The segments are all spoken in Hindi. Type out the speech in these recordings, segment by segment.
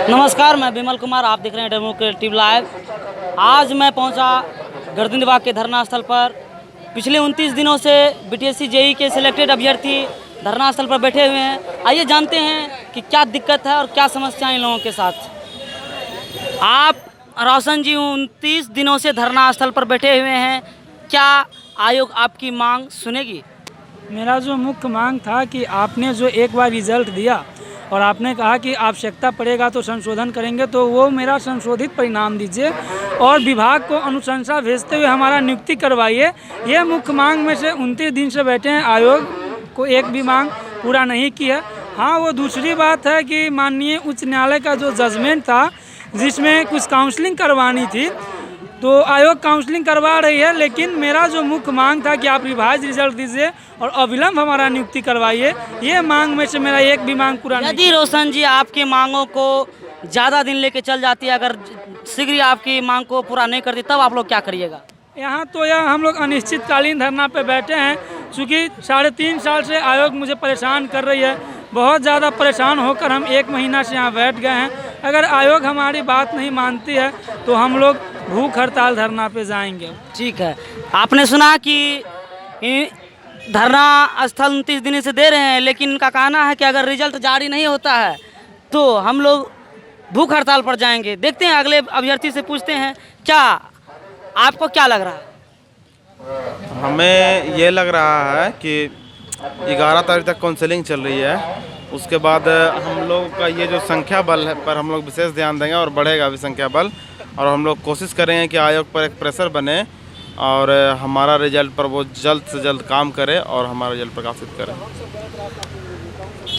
नमस्कार, मैं विमल कुमार, आप देख रहे हैं डेमोक्रेटिव लाइव। आज मैं पहुंचा गर्दनीबाग के धरना स्थल पर। पिछले 29 दिनों से बीटीएससी जेई के सिलेक्टेड अभ्यर्थी धरना स्थल पर बैठे हुए हैं। आइए जानते हैं कि क्या दिक्कत है और क्या समस्याएं इन लोगों के साथ। आप रोशन जी 29 दिनों से धरना स्थल पर बैठे हुए हैं, क्या आयोग आपकी मांग सुनेगी? मेरा जो मुख्य मांग था कि आपने जो एक बार रिजल्ट दिया और आपने कहा कि आवश्यकता पड़ेगा तो संशोधन करेंगे, तो वो मेरा संशोधित परिणाम दीजिए और विभाग को अनुशंसा भेजते हुए हमारा नियुक्ति करवाइए। ये मुख्य मांग में से 29 दिन से बैठे हैं, आयोग को एक भी मांग पूरा नहीं की है। हाँ, वो दूसरी बात है कि माननीय उच्च न्यायालय का जो जजमेंट था जिसमें कुछ काउंसलिंग करवानी थी, तो आयोग काउंसलिंग करवा रही है, लेकिन मेरा जो मुख्य मांग था कि आप रिवाइज रिजल्ट दीजिए और अविलंब हमारा नियुक्ति करवाइए, ये मांग में से मेरा एक भी मांग पूरा नहीं। यदि रोशन जी आपकी मांगों को ज़्यादा दिन लेके चल जाती है, अगर शीघ्र ही आपकी मांग को पूरा नहीं करती, तब आप लोग क्या करिएगा? यहाँ तो यह हम लोग अनिश्चितकालीन धरना पे बैठे हैं, चूँकि 3.5 साल से आयोग मुझे परेशान कर रही है। बहुत ज़्यादा परेशान होकर हम 1 महीना से यहाँ बैठ गए हैं। अगर आयोग हमारी बात नहीं मानती है तो हम लोग भूख हड़ताल धरना पे जाएंगे। ठीक है, आपने सुना कि धरना स्थल 29 दिन से दे रहे हैं, लेकिन इनका कहना है कि अगर रिजल्ट जारी नहीं होता है तो हम लोग भूख हड़ताल पर जाएंगे। देखते हैं, अगले अभ्यर्थी से पूछते हैं, क्या आपको क्या लग रहा है? हमें ये लग रहा है कि 11 तारीख तक काउंसलिंग चल रही है, उसके बाद हम लोग का ये जो संख्या बल है पर हम लोग विशेष ध्यान देंगे और बढ़ेगा भी संख्या बल, और हम लोग कोशिश करेंगे कि आयोग पर एक प्रेशर बने और हमारा रिजल्ट पर वो जल्द से जल्द काम करे और हमारा रिजल्ट प्रकाशित करे।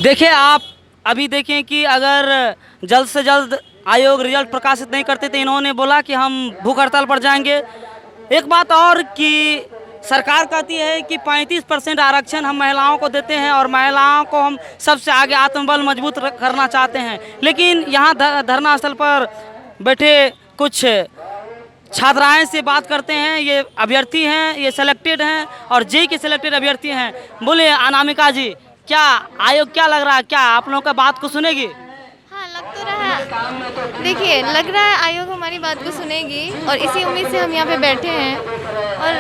देखिए, आप अभी देखें कि अगर जल्द से जल्द आयोग रिजल्ट प्रकाशित नहीं करते तो इन्होंने बोला कि हम भूख हड़ताल पर जाएंगे। एक बात और कि सरकार कहती है कि 35% आरक्षण हम महिलाओं को देते हैं और महिलाओं को हम सबसे आगे आत्मबल मजबूत करना चाहते हैं, लेकिन यहाँ धरना स्थल पर बैठे कुछ छात्राएं से बात करते हैं। ये अभ्यर्थी हैं, ये सिलेक्टेड हैं और जेई के सिलेक्टेड अभ्यर्थी हैं। बोले अनामिका जी, क्या आयोग क्या लग रहा है, क्या आप लोगों का बात को सुनेगी? हाँ, लग तो रहा है। देखिए, लग रहा है आयोग हमारी बात को सुनेगी और इसी उम्मीद से हम यहाँ पे बैठे हैं और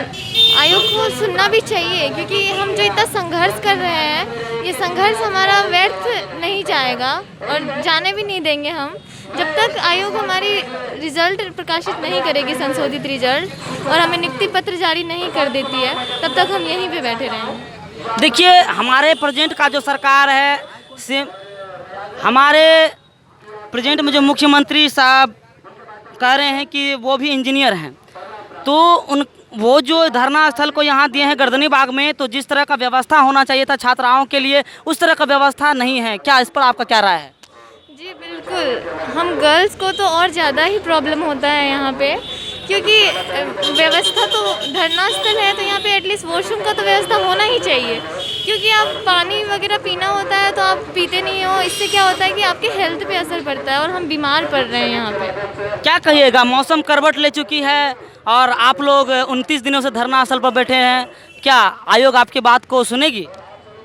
आयोग को सुनना भी चाहिए, क्योंकि हम जो इतना संघर्ष कर रहे हैं, ये संघर्ष हमारा व्यर्थ नहीं जाएगा और जाने भी नहीं देंगे हम जब तक आयोग हमारी रिजल्ट प्रकाशित नहीं करेगी, संशोधित रिजल्ट, और हमें नियुक्ति पत्र जारी नहीं कर देती है, तब तक हम यहीं पे बैठे रहेंगे। देखिए, हमारे प्रेजेंट का जो सरकार है, हमारे प्रेजेंट में जो मुख्यमंत्री साहब कह रहे हैं कि वो भी इंजीनियर हैं, तो वो जो धरना स्थल को यहाँ दिए हैं गर्दनीबाग में, तो जिस तरह का व्यवस्था होना चाहिए था छात्राओं के लिए, उस तरह का व्यवस्था नहीं है। क्या इस पर आपका क्या राय है? जी बिल्कुल, हम गर्ल्स को तो और ज़्यादा ही प्रॉब्लम होता है यहाँ पे, क्योंकि व्यवस्था तो धरना स्थल है तो यहाँ पे एटलीस्ट वॉशरूम का तो व्यवस्था होना ही चाहिए, क्योंकि आप पानी वगैरह पीना होता है तो आप पीते नहीं हो। इससे क्या होता है कि आपके हेल्थ पे असर पड़ता है और हम बीमार पड़ रहे हैं यहाँ पे। क्या कहिएगा, मौसम करवट ले चुकी है और आप लोग 29 दिनों से धरना स्थल पर बैठे हैं, क्या आयोग आपकी बात को सुनेगी?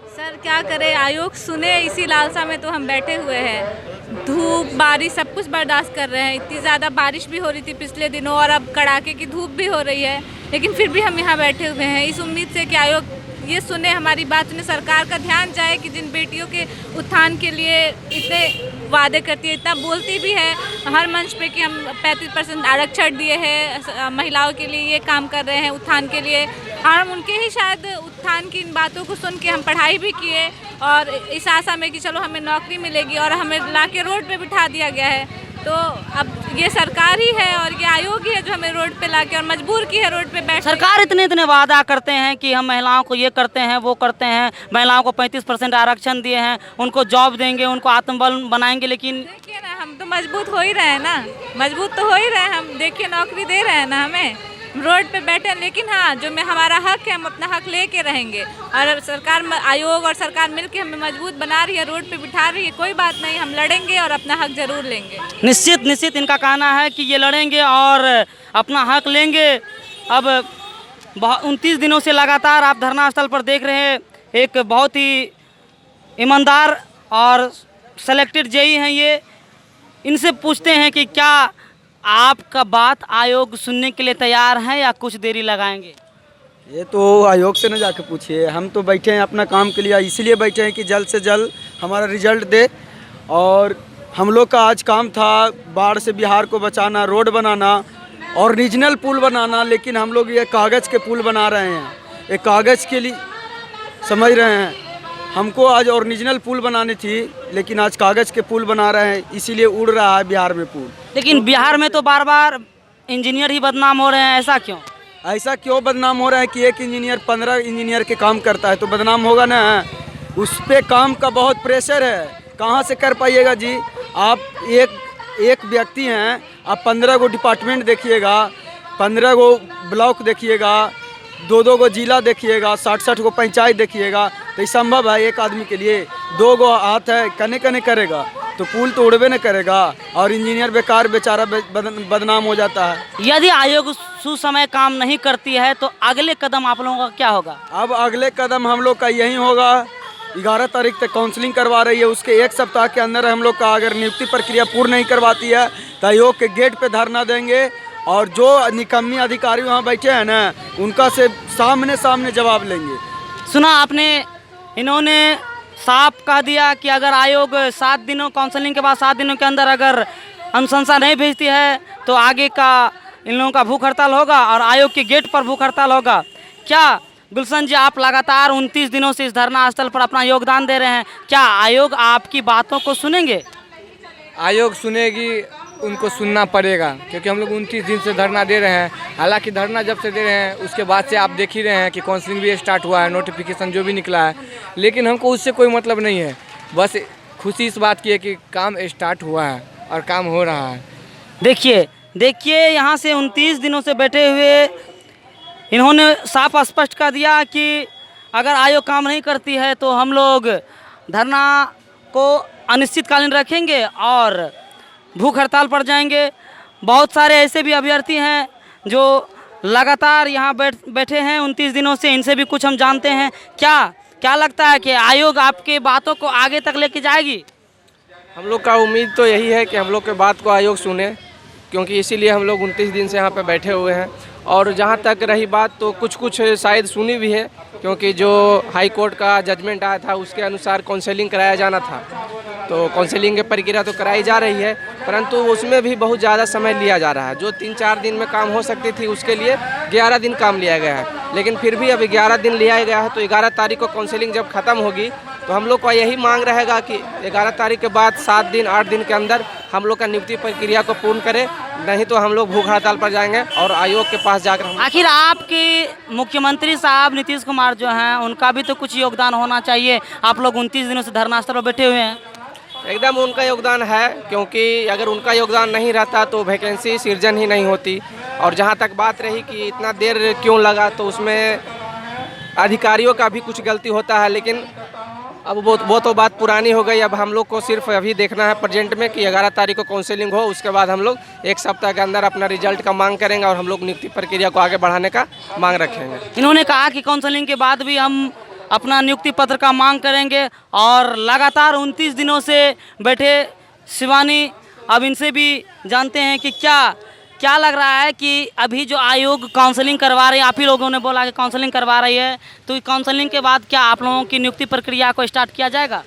सर क्या करें, आयोग सुने इसी लालसा में तो हम बैठे हुए हैं। धूप बारिश सब कुछ बर्दाश्त कर रहे हैं, इतनी ज़्यादा बारिश भी हो रही थी पिछले दिनों और अब कड़ाके की धूप भी हो रही है, लेकिन फिर भी हम यहाँ बैठे हुए हैं इस उम्मीद से कि आयोग ये सुने, हमारी बात सुने, सरकार का ध्यान जाए कि जिन बेटियों के उत्थान के लिए इतने वादे करती है, इतना बोलती भी है हर मंच पे कि हम 35% आरक्षण दिए हैं महिलाओं के लिए, ये काम कर रहे हैं उत्थान के लिए, और हम उनके ही शायद उत्थान की इन बातों को सुन के हम पढ़ाई भी किए और इस आशा में कि चलो हमें नौकरी मिलेगी, और हमें लाके रोड पे बिठा दिया गया है। तो अब ये सरकार ही है और ये आयोग ही है जो हमें रोड पे लाके और मजबूर की है रोड पे बैठ। सरकार इतने वादा करते हैं कि हम महिलाओं को ये करते हैं वो करते हैं, महिलाओं को 35% आरक्षण दिए हैं, उनको जॉब देंगे, उनको आत्मबल बनाएंगे, लेकिन देखिए ना, हम तो मजबूत हो ही रहे हैं ना, मजबूत तो हो ही रहे हैं हम। देखिए, नौकरी दे रहे हैं ना हमें, रोड पे बैठे, लेकिन हाँ, जो में हमारा हक है हम अपना हक लेके रहेंगे, और सरकार आयोग और सरकार मिलके हमें मजबूत बना रही है, रोड पे बिठा रही है, कोई बात नहीं, हम लड़ेंगे और अपना हक जरूर लेंगे। निश्चित इनका कहना है कि ये लड़ेंगे और अपना हक लेंगे। अब 29 दिनों से लगातार आप धरना स्थल पर देख रहे हैं, एक बहुत ही ईमानदार और सेलेक्टेड जेई हैं ये, इनसे पूछते हैं कि क्या आपका बात आयोग सुनने के लिए तैयार है या कुछ देरी लगाएंगे? ये तो आयोग से न जाके पूछिए, हम तो बैठे हैं अपना काम के लिए, इसलिए बैठे हैं कि जल्द से जल्द हमारा रिजल्ट दे। और हम लोग का आज काम था बाढ़ से बिहार को बचाना, रोड बनाना और रीजनल पुल बनाना, लेकिन हम लोग ये कागज़ के पुल बना रहे हैं। ये कागज़ के लिए समझ रहे हैं, हमको आज ओरिजिनल पुल बनानी थी, लेकिन आज कागज़ के पुल बना रहे हैं, इसीलिए उड़ रहा है बिहार में पुल। लेकिन बिहार में तो बार बार इंजीनियर ही बदनाम हो रहे हैं, ऐसा क्यों? ऐसा क्यों बदनाम हो रहा है कि एक इंजीनियर 15 इंजीनियर के काम करता है तो बदनाम होगा ना। उस पे काम का बहुत प्रेशर है, कहाँ से कर पाइएगा जी। आप एक व्यक्ति हैं, आप 15 गो डिपार्टमेंट देखिएगा, 15 गो ब्लॉक देखिएगा, 2-2 गो जिला देखिएगा, 60-60 गो पंचायत देखिएगा, तो ये संभव है एक आदमी के लिए? 2 गो हाथ है, कने कने करेगा तो पुल तो उड़बे न करेगा, और इंजीनियर बेकार बेचारा बदनाम हो जाता है। यदि आयोग सुसमय काम नहीं करती है तो अगले कदम आप लोगों का क्या होगा? अब अगले कदम हम लोग का यही होगा, 11 तारीख तक काउंसलिंग करवा रही है, उसके 1 सप्ताह के अंदर हम लोग का अगर नियुक्ति प्रक्रिया पूर्ण नहीं करवाती है तो आयोग के गेट पे धरना देंगे, और जो निकम्मी अधिकारी वहाँ बैठे हैं ना, उनका से सामने जवाब लेंगे। सुना आपने, इन्होंने साफ कह दिया कि अगर आयोग 7 दिनों काउंसलिंग के बाद 7 दिनों के अंदर अगर अनुशंसा नहीं भेजती है तो आगे का इन लोगों का भूख हड़ताल होगा और आयोग के गेट पर भूख हड़ताल होगा। क्या गुलशन जी, आप लगातार 29 दिनों से इस धरना स्थल पर अपना योगदान दे रहे हैं, क्या आयोग आपकी बातों को सुनेंगे? आयोग सुनेगी, उनको सुनना पड़ेगा, क्योंकि हम लोग 29 दिन से धरना दे रहे हैं। हालांकि धरना जब से दे रहे हैं उसके बाद से आप देख ही रहे हैं कि काउंसलिंग भी स्टार्ट हुआ है, नोटिफिकेशन जो भी निकला है, लेकिन हमको उससे कोई मतलब नहीं है। बस खुशी इस बात की है कि काम स्टार्ट हुआ है और काम हो रहा है। देखिए यहाँ से 29 दिनों से बैठे हुए इन्होंने साफ स्पष्ट कर दिया कि अगर आयोग काम नहीं करती है तो हम लोग धरना को अनिश्चितकालीन रखेंगे और भूख हड़ताल पर जाएंगे। बहुत सारे ऐसे भी अभ्यर्थी हैं जो लगातार यहाँ बैठे हैं 29 दिनों से, इनसे भी कुछ हम जानते हैं। क्या लगता है कि आयोग आपके बातों को आगे तक लेके जाएगी? हम लोग का उम्मीद तो यही है कि हम लोग के बात को आयोग सुने, क्योंकि इसीलिए हम लोग 29 दिन से यहाँ पे बैठे हुए हैं। और जहाँ तक रही बात तो कुछ शायद सुनी भी है, क्योंकि जो हाई कोर्ट का जजमेंट आया था उसके अनुसार काउंसलिंग कराया जाना था, तो काउंसलिंग की प्रक्रिया तो कराई जा रही है, परंतु उसमें भी बहुत ज़्यादा समय लिया जा रहा है। जो 3-4 दिन में काम हो सकती थी उसके लिए 11 दिन काम लिया गया है, लेकिन फिर भी अब 11 दिन लिया गया है। तो 11 तारीख को काउंसलिंग जब ख़त्म होगी तो हम लोग का यही मांग रहेगा कि 11 तारीख के बाद 7 दिन 8 दिन के अंदर हम लोग का नियुक्ति प्रक्रिया को पूर्ण करें, नहीं तो हम लोग भूख हड़ताल पर जाएंगे और आयोग के पास जाकर। आखिर आपके मुख्यमंत्री साहब नीतीश कुमार जो हैं, उनका भी तो कुछ योगदान होना चाहिए। आप लोग 29 दिनों से धरना स्थल पर बैठे हुए हैं। एकदम उनका योगदान है, क्योंकि अगर उनका योगदान नहीं रहता तो वैकेंसी सृजन ही नहीं होती। और जहाँ तक बात रही कि इतना देर क्यों लगा, तो उसमें अधिकारियों का भी कुछ गलती होता है, लेकिन अब वो तो बात पुरानी हो गई। अब हम लोग को सिर्फ अभी देखना है प्रेजेंट में कि 11 तारीख को काउंसलिंग हो, उसके बाद हम लोग 1 सप्ताह के अंदर अपना रिजल्ट का मांग करेंगे और हम लोग नियुक्ति प्रक्रिया को आगे बढ़ाने का मांग रखेंगे। इन्होंने कहा कि काउंसलिंग के बाद भी हम अपना नियुक्ति पत्र का मांग करेंगे, और लगातार 29 दिनों से बैठे शिवानी, अब इनसे भी जानते हैं कि क्या लग रहा है कि अभी जो आयोग काउंसलिंग करवा रही है, आप ही लोगों ने बोला कि काउंसलिंग करवा रही है, तो काउंसलिंग के बाद क्या आप लोगों की नियुक्ति प्रक्रिया को स्टार्ट किया जाएगा?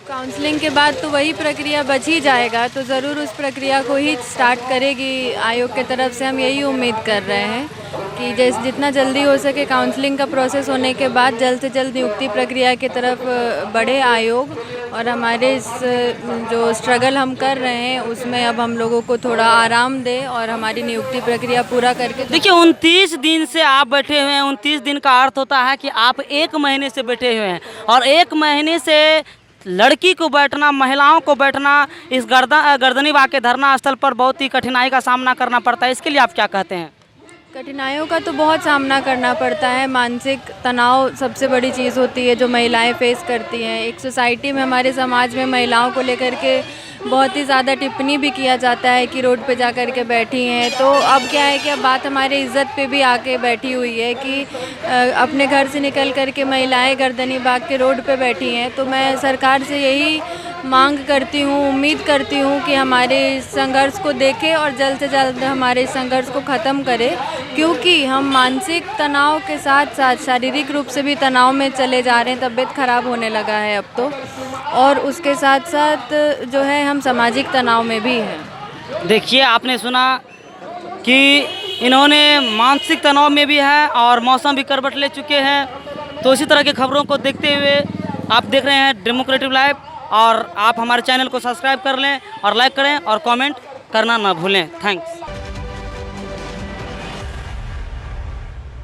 काउंसलिंग के बाद तो वही प्रक्रिया बच ही जाएगा, तो ज़रूर उस प्रक्रिया को ही स्टार्ट करेगी आयोग की तरफ से। हम यही उम्मीद कर रहे हैं कि जितना जल्दी हो सके काउंसलिंग का प्रोसेस होने के बाद जल्द से जल्द नियुक्ति प्रक्रिया की तरफ बढ़े आयोग, और हमारे इस जो स्ट्रगल हम कर रहे हैं उसमें अब हम लोगों को थोड़ा आराम दे और हमारी नियुक्ति प्रक्रिया पूरा करके। देखिए 29 दिन से आप बैठे हुए हैं, 29 दिन का अर्थ होता है कि आप 1 महीने से बैठे हुए हैं, और 1 महीने से लड़की को बैठना, महिलाओं को बैठना इस गर्दनी बाग के धरना स्थल पर बहुत ही कठिनाई का सामना करना पड़ता है। इसके लिए आप क्या कहते हैं? कठिनाइयों का तो बहुत सामना करना पड़ता है। मानसिक तनाव सबसे बड़ी चीज़ होती है जो महिलाएं फेस करती हैं। एक सोसाइटी में, हमारे समाज में महिलाओं को लेकर के बहुत ही ज़्यादा टिप्पणी भी किया जाता है कि रोड पे जा कर के बैठी हैं। तो अब क्या है कि अब बात हमारे इज़्ज़त पे भी आके बैठी हुई है कि अपने घर से निकल कर के महिलाएं गर्दनी बाग के रोड पे बैठी हैं। तो मैं सरकार से यही मांग करती हूँ, उम्मीद करती हूँ कि हमारे संघर्ष को देखे और जल्द से जल्द हमारे संघर्ष को ख़त्म करे, क्योंकि हम मानसिक तनाव के साथ साथ शारीरिक रूप से भी तनाव में चले जा रहे हैं। तबीयत ख़राब होने लगा है अब तो, और उसके साथ साथ जो है हम सामाजिक तनाव में भी हैं। देखिए, आपने सुना कि इन्होंने मानसिक तनाव में भी है और मौसम भी करवट ले चुके हैं। तो इसी तरह की खबरों को देखते हुए आप देख रहे हैं डेमोक्रेटिव लाइव, और आप हमारे चैनल को सब्सक्राइब कर लें और लाइक करें और कमेंट करना ना भूलें। थैंक्स।